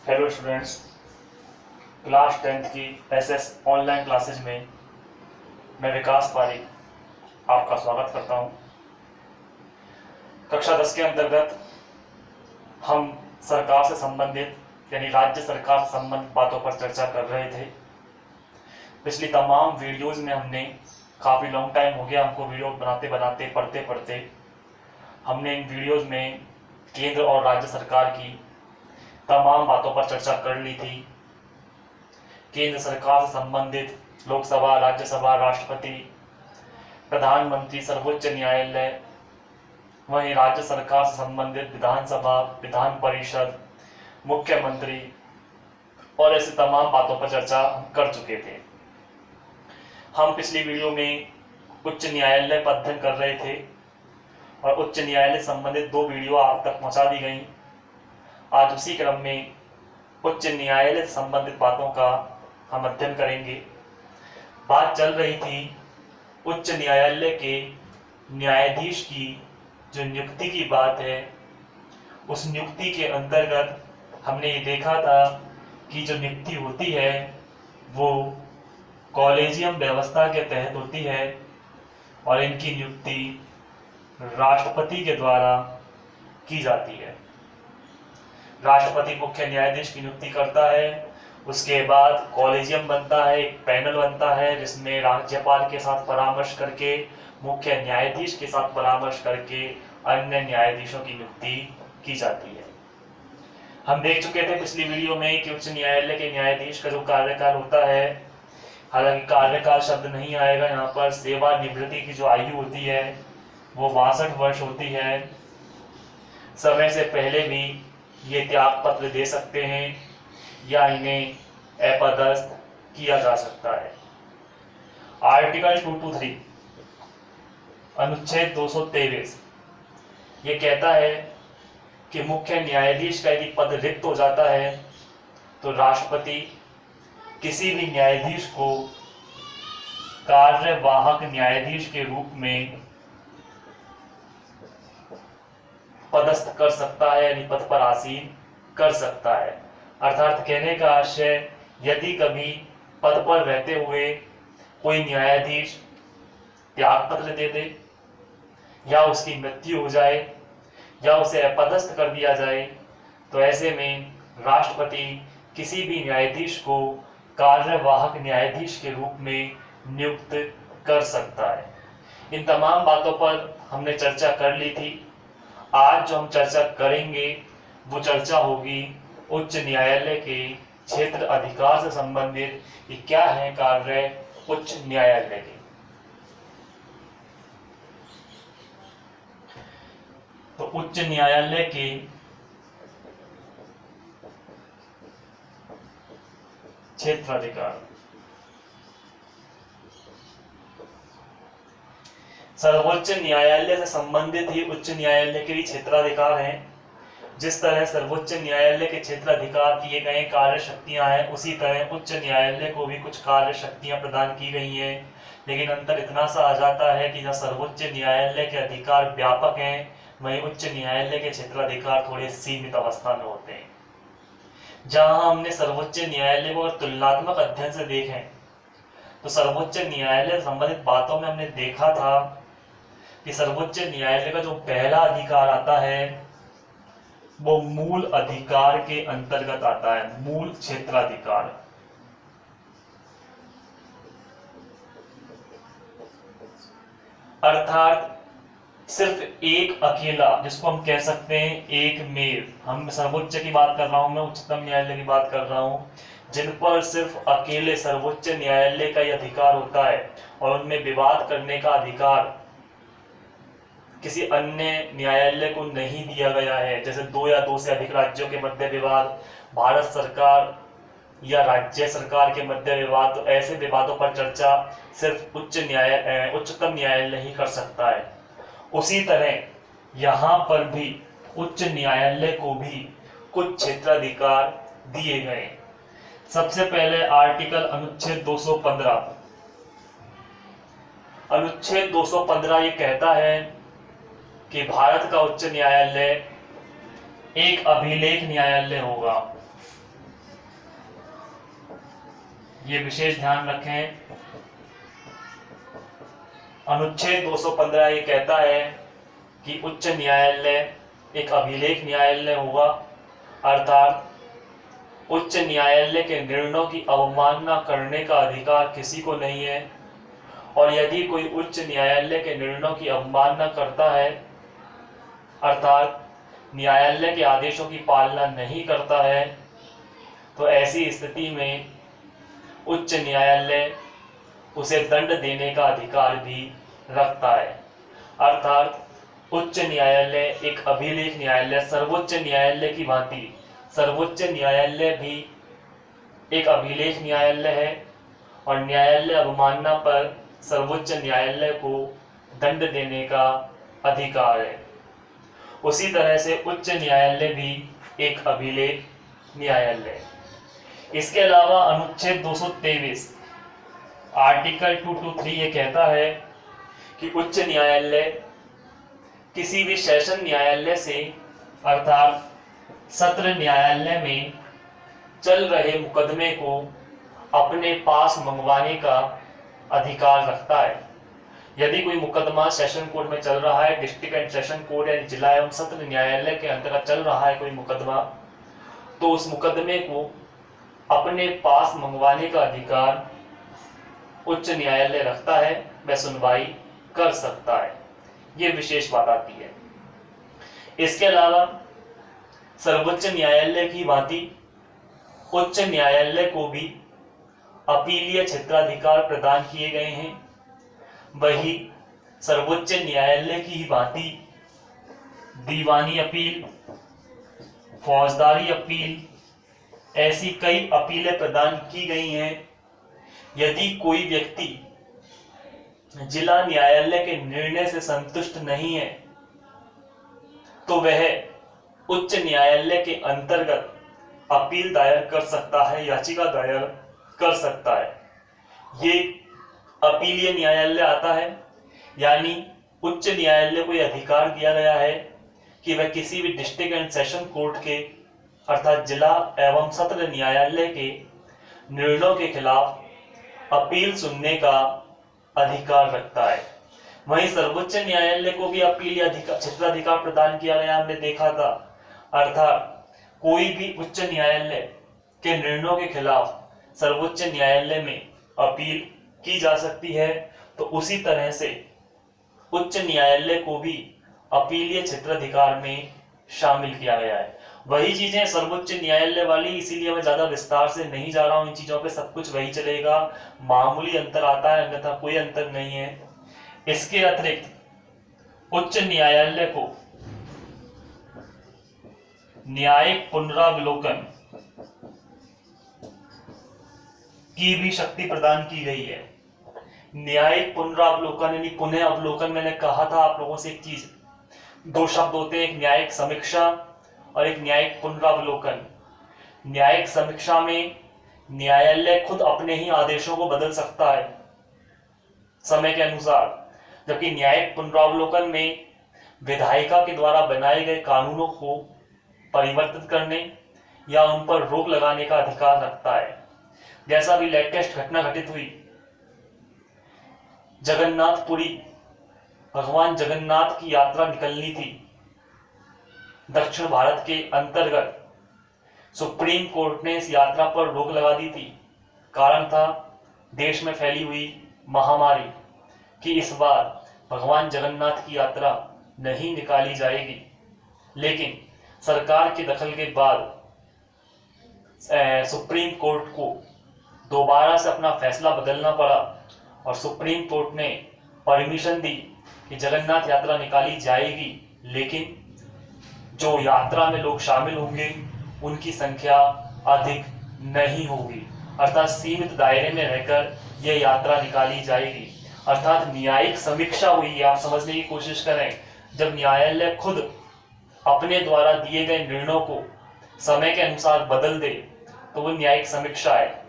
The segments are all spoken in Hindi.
हेलो स्टूडेंट्स, क्लास 10th की एसएस ऑनलाइन क्लासेज में मैं विकास पारिक आपका स्वागत करता हूं। कक्षा 10 के अंतर्गत हम सरकार से संबंधित यानी राज्य सरकार से संबंधित बातों पर चर्चा कर रहे थे। पिछली तमाम वीडियोज़ में हमने काफ़ी लॉन्ग टाइम हो गया हमको वीडियो बनाते बनाते पढ़ते पढ़ते हमने इन वीडियोज़ में केंद्र और राज्य सरकार की तमाम बातों पर चर्चा कर ली थी। केंद्र सरकार से संबंधित लोकसभा, राज्यसभा, राष्ट्रपति, प्रधानमंत्री, सर्वोच्च न्यायालय, वहीं राज्य सरकार से संबंधित विधानसभा, विधान परिषद, मुख्यमंत्री और ऐसे तमाम बातों पर चर्चा हम कर चुके थे। हम पिछली वीडियो में उच्च न्यायालय पर अध्ययन कर रहे थे और उच्च न्यायालय से संबंधित 2 वीडियो आप तक पहुंचा दी गई। आज उसी क्रम में उच्च न्यायालय से संबंधित बातों का हम अध्ययन करेंगे। बात चल रही थी उच्च न्यायालय के न्यायाधीश की जो नियुक्ति की बात है। उस नियुक्ति के अंतर्गत हमने ये देखा था कि जो नियुक्ति होती है वो कॉलेजियम व्यवस्था के तहत होती है और इनकी नियुक्ति राष्ट्रपति के द्वारा की जाती है। राष्ट्रपति मुख्य न्यायाधीश की नियुक्ति करता है। उसके बाद कॉलेजियम बनता है, एक पैनल बनता है जिसमें राज्यपाल के साथ परामर्श करके, मुख्य न्यायाधीश के साथ परामर्श करके अन्य न्यायाधीशों की नियुक्ति की जाती है। हम देख चुके थे पिछली वीडियो में कि उच्च न्यायालय के न्यायाधीश का जो कार्यकाल होता है, हालांकि कार्यकाल शब्द नहीं आएगा यहाँ पर, सेवानिवृत्ति की जो आयु होती है वो 62 वर्ष होती है। समय से पहले भी ये त्याग पत्र दे सकते हैं या इन्हें अपदस्थ किया जा सकता है। आर्टिकल 223 अनुच्छेद 223 ये कहता है कि मुख्य न्यायाधीश का यदि पद रिक्त हो जाता है तो राष्ट्रपति किसी भी न्यायाधीश को कार्यवाहक न्यायाधीश के रूप में पदस्थ कर सकता है, यानी पद पर आसीन कर सकता है। अर्थात कहने का आशय, यदि कभी पद पर रहते हुए कोई न्यायाधीश त्याग पत्र दे दे या उसकी मृत्यु हो जाए या उसे अपदस्थ कर दिया जाए तो ऐसे में राष्ट्रपति किसी भी न्यायाधीश को कार्यवाहक न्यायाधीश के रूप में नियुक्त कर सकता है। इन तमाम बातों पर हमने चर्चा कर ली थी। आज जो हम चर्चा करेंगे वो चर्चा होगी उच्च न्यायालय के क्षेत्र अधिकार से संबंधित। ये क्या है कार्य उच्च न्यायालय के। तो उच्च न्यायालय के क्षेत्र अधिकार, सर्वोच्च न्यायालय से संबंधित ही उच्च न्यायालय के भी क्षेत्राधिकार हैं। जिस तरह सर्वोच्च न्यायालय के क्षेत्राधिकार दिए गए कार्य शक्तियां हैं, उसी तरह उच्च न्यायालय को भी कुछ कार्य शक्तियां प्रदान की गई हैं। लेकिन अंतर इतना सा आ जाता है कि जहाँ सर्वोच्च न्यायालय के अधिकार व्यापक हैं, वहीं उच्च न्यायालय के क्षेत्राधिकार थोड़े सीमित अवस्था में होते हैं। जहाँ हमने सर्वोच्च न्यायालय को तुलनात्मक अध्ययन से देखें तो सर्वोच्च न्यायालय से संबंधित बातों में हमने देखा था कि सर्वोच्च न्यायालय का जो पहला अधिकार आता है वो मूल अधिकार के अंतर्गत आता है, मूल क्षेत्राधिकार। अर्थात सिर्फ एक अकेला, जिसको हम कह सकते हैं एक मेव, हम सर्वोच्च की बात कर रहा हूं, मैं उच्चतम न्यायालय की बात कर रहा हूं, जिन पर सिर्फ अकेले सर्वोच्च न्यायालय का यह अधिकार होता है और उनमें विवाद करने का अधिकार किसी अन्य न्यायालय को नहीं दिया गया है। जैसे 2 या 2 से अधिक राज्यों के मध्य विवाद, भारत सरकार या राज्य सरकार के मध्य विवाद, तो ऐसे विवादों पर चर्चा सिर्फ उच्चतम न्यायालय ही कर सकता है। उसी तरह यहाँ पर भी उच्च न्यायालय को भी कुछ क्षेत्राधिकार दिए गए। सबसे पहले आर्टिकल अनुच्छेद 215। अनुच्छेद 215 ये कहता है कि भारत का उच्च न्यायालय एक अभिलेख न्यायालय होगा। ये विशेष ध्यान रखें। अनुच्छेद 215 ये कहता है कि उच्च न्यायालय एक अभिलेख न्यायालय होगा, अर्थात उच्च न्यायालय के निर्णयों की अवमानना करने का अधिकार किसी को नहीं है, और यदि कोई उच्च न्यायालय के निर्णयों की अवमानना करता है, अर्थात न्यायालय के आदेशों की पालना नहीं करता है, तो ऐसी स्थिति में उच्च न्यायालय उसे दंड देने का अधिकार भी रखता है। अर्थात उच्च न्यायालय एक अभिलेख न्यायालय, सर्वोच्च न्यायालय की भांति सर्वोच्च न्यायालय भी एक अभिलेख न्यायालय है, और न्यायालय अवमानना पर सर्वोच्च न्यायालय को दंड देने का अधिकार है। उसी तरह से उच्च न्यायालय भी एक अभिलेख न्यायालय है। इसके अलावा अनुच्छेद 223 आर्टिकल 223 ये कहता है कि उच्च न्यायालय किसी भी सेशन न्यायालय से, अर्थात सत्र न्यायालय में चल रहे मुकदमे को अपने पास मंगवाने का अधिकार रखता है। यदि कोई मुकदमा सेशन कोर्ट में चल रहा है, डिस्ट्रिक्ट एंड सेशन कोर्ट या जिला एवं सत्र न्यायालय के अंतर्गत चल रहा है कोई मुकदमा, तो उस मुकदमे को अपने पास मंगवाने का अधिकार उच्च न्यायालय रखता है, वह सुनवाई कर सकता है। ये विशेष बात आती है। इसके अलावा सर्वोच्च न्यायालय की भांति उच्च न्यायालय को भी अपीलीय क्षेत्राधिकार प्रदान किए गए हैं। वही सर्वोच्च न्यायालय की ही भांति दीवानी अपील, फौजदारी अपील, ऐसी कई अपीलें प्रदान की गई हैं। यदि कोई व्यक्ति जिला न्यायालय के निर्णय से संतुष्ट नहीं है, तो वह उच्च न्यायालय के अंतर्गत अपील दायर कर सकता है, याचिका दायर कर सकता है। ये अपीलीय न्यायालय आता है, यानी उच्च न्यायालय को यह अधिकार दिया गया है कि वह किसी भी डिस्ट्रिक्ट एंड सेशन कोर्ट के, अर्थात जिला एवं सत्र न्यायालय के निर्णयों के खिलाफ अपील सुनने का अधिकार रखता है। वहीं सर्वोच्च न्यायालय को भी अपील क्षेत्राधिकार प्रदान किया गया, हमने देखा था। अर्थात कोई भी उच्च न्यायालय के निर्णयों के खिलाफ सर्वोच्च न्यायालय में अपील की जा सकती है, तो उसी तरह से उच्च न्यायालय को भी अपीलीय क्षेत्राधिकार में शामिल किया गया है। वही चीजें सर्वोच्च न्यायालय वाली, इसीलिए मैं ज्यादा विस्तार से नहीं जा रहा हूं इन चीजों पे, सब कुछ वही चलेगा। मामूली अंतर आता है, अन्यथा कोई अंतर नहीं है। इसके अतिरिक्त उच्च न्यायालय को न्यायिक पुनरावलोकन की भी शक्ति प्रदान की गई है। न्यायिक पुनरावलोकन यानी पुनः अवलोकन, मैंने कहा था आप लोगों से एक चीज, दो शब्द होते हैं, एक न्यायिक समीक्षा और एक न्यायिक पुनरावलोकन। न्यायिक समीक्षा में न्यायालय खुद अपने ही आदेशों को बदल सकता है समय के अनुसार, जबकि न्यायिक पुनरावलोकन में विधायिका के द्वारा बनाए गए कानूनों को परिवर्तित करने या उन पर रोक लगाने का अधिकार रखता है। जैसा भी लेटेस्ट घटना घटित हुई, जगन्नाथपुरी, भगवान जगन्नाथ की यात्रा निकलनी थी दक्षिण भारत के अंतर्गत, सुप्रीम कोर्ट ने इस यात्रा पर रोक लगा दी थी। कारण था देश में फैली हुई महामारी कि इस बार भगवान जगन्नाथ की यात्रा नहीं निकाली जाएगी। लेकिन सरकार के दखल के बाद सुप्रीम कोर्ट को दोबारा से अपना फैसला बदलना पड़ा और सुप्रीम कोर्ट ने परमिशन दी कि जगन्नाथ यात्रा निकाली जाएगी, लेकिन जो यात्रा में लोग शामिल होंगे उनकी संख्या अधिक नहीं होगी, अर्थात सीमित दायरे में रहकर यह यात्रा निकाली जाएगी। अर्थात न्यायिक समीक्षा हुई है, आप समझने की कोशिश करें। जब न्यायालय खुद अपने द्वारा दिए गए निर्णयों को समय के अनुसार बदल दे तो वो न्यायिक समीक्षा है।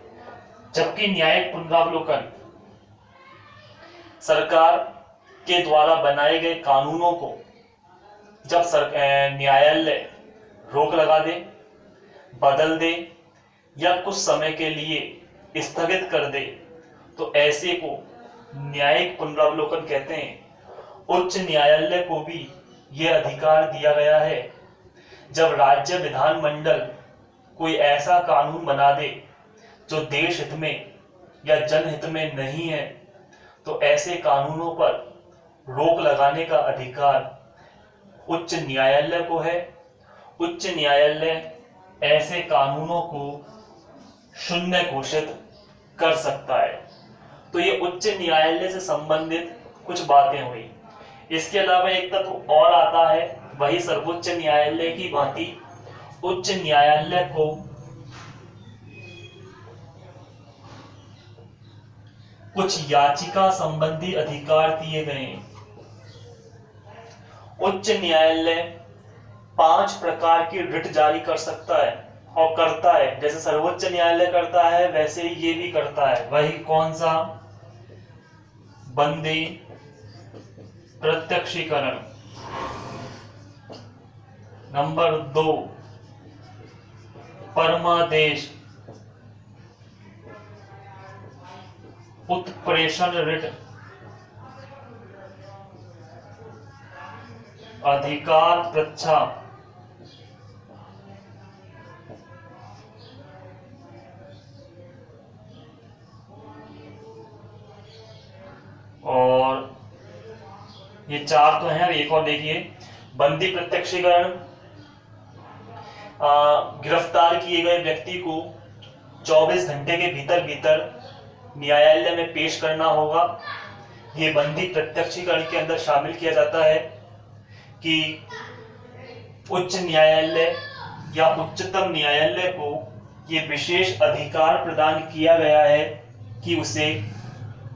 जबकि न्यायिक पुनरावलोकन सरकार के द्वारा बनाए गए कानूनों को जब न्यायालय रोक लगा दे, बदल दे या कुछ समय के लिए स्थगित कर दे तो ऐसे को न्यायिक पुनरावलोकन कहते हैं। उच्च न्यायालय को भी यह अधिकार दिया गया है, जब राज्य विधानमंडल कोई ऐसा कानून बना दे जो देश हित में या जनहित में नहीं है, तो ऐसे कानूनों पर रोक लगाने का अधिकार उच्च न्यायालय को है। उच्च न्यायालय ऐसे कानूनों को शून्य घोषित कर सकता है। तो ये उच्च न्यायालय से संबंधित कुछ बातें हुई। इसके अलावा एक तत्व और आता है, वही सर्वोच्च न्यायालय की भांति उच्च न्यायालय को कुछ याचिका संबंधी अधिकार दिए गए हैं। उच्च न्यायालय 5 प्रकार की रिट जारी कर सकता है और करता है। जैसे सर्वोच्च न्यायालय करता है वैसे ही ये भी करता है। वही कौन सा? बंदी प्रत्यक्षीकरण। नंबर 2 परमादेश, उत्प्रेषण रिट, अधिकार पृच्छा, और ये 4 तो हैं। एक और देखिए, बंदी प्रत्यक्षीकरण, गिरफ्तार किए गए व्यक्ति को 24 घंटे के भीतर भीतर न्यायालय में पेश करना होगा। ये बंदी प्रत्यक्षीकरण के अंदर शामिल किया जाता है कि उच्च न्यायालय या उच्चतम न्यायालय को ये विशेष अधिकार प्रदान किया गया है कि उसे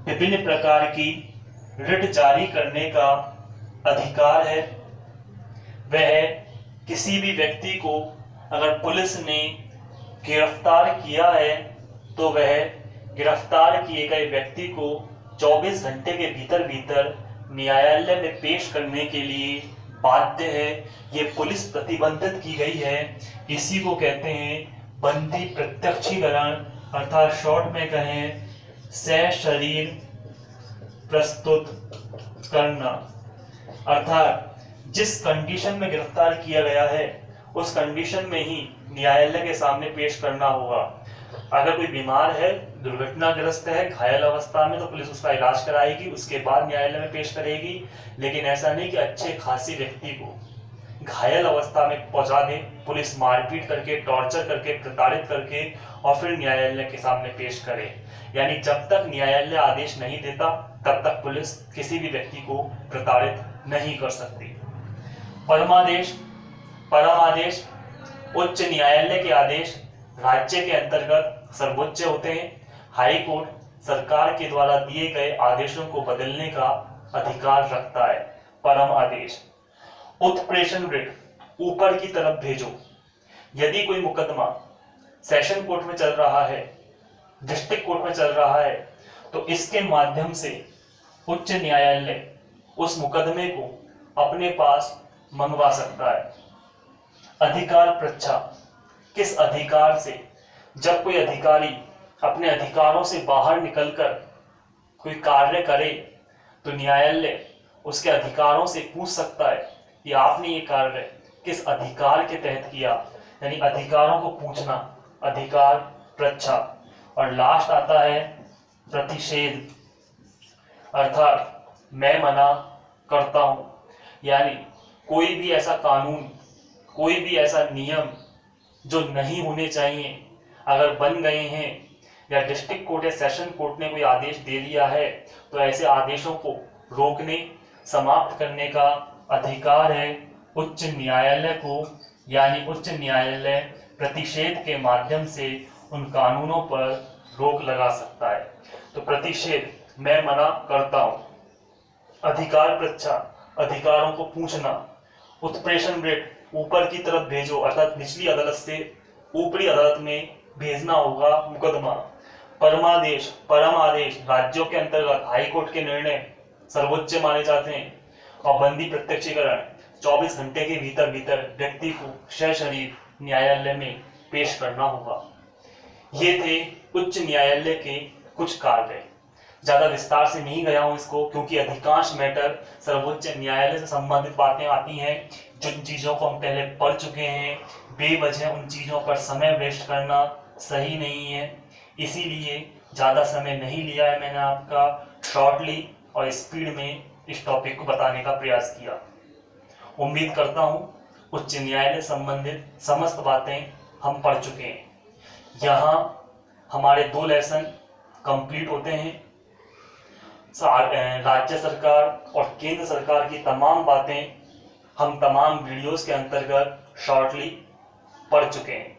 विभिन्न प्रकार की रिट जारी करने का अधिकार है। वह किसी भी व्यक्ति को अगर पुलिस ने गिरफ्तार किया है तो वह गिरफ्तार किए गए व्यक्ति को 24 घंटे के भीतर भीतर न्यायालय में पेश करने के लिए बाध्य है। ये पुलिस प्रतिबंधित की गई है। इसी को कहते हैं बंदी प्रत्यक्षीकरण, अर्थात शॉर्ट में कहें सशरीर प्रस्तुत करना। अर्थात जिस कंडीशन में गिरफ्तार किया गया है उस कंडीशन में ही न्यायालय के सामने पेश करना होगा। अगर कोई बीमार है, दुर्घटनाग्रस्त है, घायल अवस्था में, तो पुलिस उसका इलाज कराएगी, उसके बाद न्यायालय में पेश करेगी। लेकिन ऐसा नहीं कि अच्छे खासी व्यक्ति को घायल अवस्था में पहुंचा दे, पुलिस मारपीट करके, टॉर्चर करके, प्रताड़ित करके और फिर न्यायालय के सामने पेश करे। यानी जब तक न्यायालय आदेश नहीं देता तब तक पुलिस किसी भी व्यक्ति को प्रताड़ित नहीं कर सकती। परमादेश, परम आदेश, उच्च न्यायालय के आदेश राज्य के अंतर्गत सर्वोच्च होते हैं। हाई कोर्ट सरकार के द्वारा दिए गए आदेशों को बदलने का अधिकार रखता है। परम आदेश। उत्प्रेषण रिट, ऊपर की तरफ भेजो। यदि कोई मुकदमा सेशन कोर्ट में चल रहा है, डिस्ट्रिक्ट कोर्ट में चल रहा है, तो इसके माध्यम से उच्च न्यायालय उस मुकदमे को अपने पास मंगवा सकता है। अधिकार पृच्छा, किस अधिकार से? जब कोई अधिकारी अपने अधिकारों से बाहर निकलकर कोई कार्य करे तो न्यायालय उसके अधिकारों से पूछ सकता है कि आपने ये कार्य किस अधिकार के तहत किया। यानी अधिकारों को पूछना, अधिकार पृच्छा। और लास्ट आता है प्रतिषेध, अर्थात मैं मना करता हूं। यानी कोई भी ऐसा कानून, कोई भी ऐसा नियम जो नहीं होने चाहिए अगर बन गए हैं, या डिस्ट्रिक्ट कोर्ट या सेशन कोर्ट ने कोई आदेश दे दिया है, तो ऐसे आदेशों को रोकने, समाप्त करने का अधिकार है उच्च न्यायालय को। यानी उच्च न्यायालय प्रतिषेध के माध्यम से उन कानूनों पर रोक लगा सकता है। तो प्रतिषेध, मैं मना करता हूं। अधिकार पृच्छा, अधिकारों को पूछना। उत्प्रेषण रिट, ऊपर की तरफ भेजो, अर्थात निचली अदालत से ऊपरी अदालत में भेजना होगा मुकदमा। परमादेश, परम आदेश, राज्यों के अंतर्गत हाई कोर्ट के निर्णय सर्वोच्च माने जाते हैं। और बंदी प्रत्यक्षीकरण, 24 घंटे के भीतर भीतर व्यक्ति को सशरीर न्यायालय में पेश करना होगा। ये थे उच्च न्यायालय के कुछ कार्य। ज्यादा विस्तार से नहीं गया हूं इसको, क्योंकि अधिकांश मैटर सर्वोच्च न्यायालय से संबंधित बातें आती हैं जिन चीजों को हम पहले पढ़ चुके हैं। बेवजह उन चीजों पर समय वेस्ट करना सही नहीं है, इसीलिए ज्यादा समय नहीं लिया है मैंने आपका। शॉर्टली और स्पीड में इस टॉपिक को बताने का प्रयास किया। उम्मीद करता हूं उच्च न्यायालय संबंधित समस्त बातें हम पढ़ चुके हैं। यहाँ हमारे 2 लेसन कंप्लीट होते हैं। राज्य सरकार और केंद्र सरकार की तमाम बातें हम तमाम वीडियोस के अंतर्गत शॉर्टली पढ़ चुके हैं।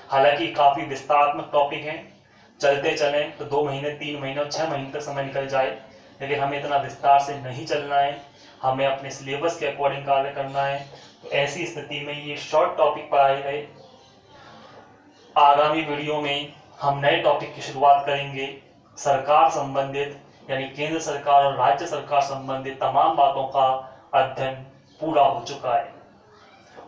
हालांकि काफी विस्तारात्मक टॉपिक हैं, चलते चलें तो 2 महीने 3 महीने और 6 महीने तक समय निकल जाए, लेकिन हमें इतना विस्तार से नहीं चलना है, हमें अपने सिलेबस के अकॉर्डिंग कार्य करना है। तो ऐसी स्थिति में ये शॉर्ट टॉपिक पढ़ाए गए। आगामी वीडियो में हम नए टॉपिक की शुरुआत करेंगे। सरकार संबंधित यानी केंद्र सरकार और राज्य सरकार संबंधित तमाम बातों का अध्ययन पूरा हो चुका है।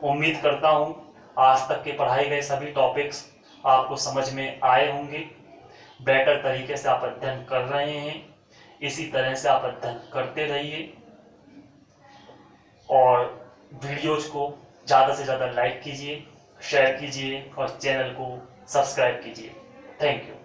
उम्मीद करता हूं आज तक के पढ़ाए गए सभी टॉपिक्स आपको समझ में आए होंगे। बेटर तरीके से आप अध्ययन कर रहे हैं, इसी तरह से आप अध्ययन करते रहिए और वीडियोज को ज़्यादा से ज़्यादा लाइक कीजिए, शेयर कीजिए और चैनल को सब्सक्राइब कीजिए। Thank you.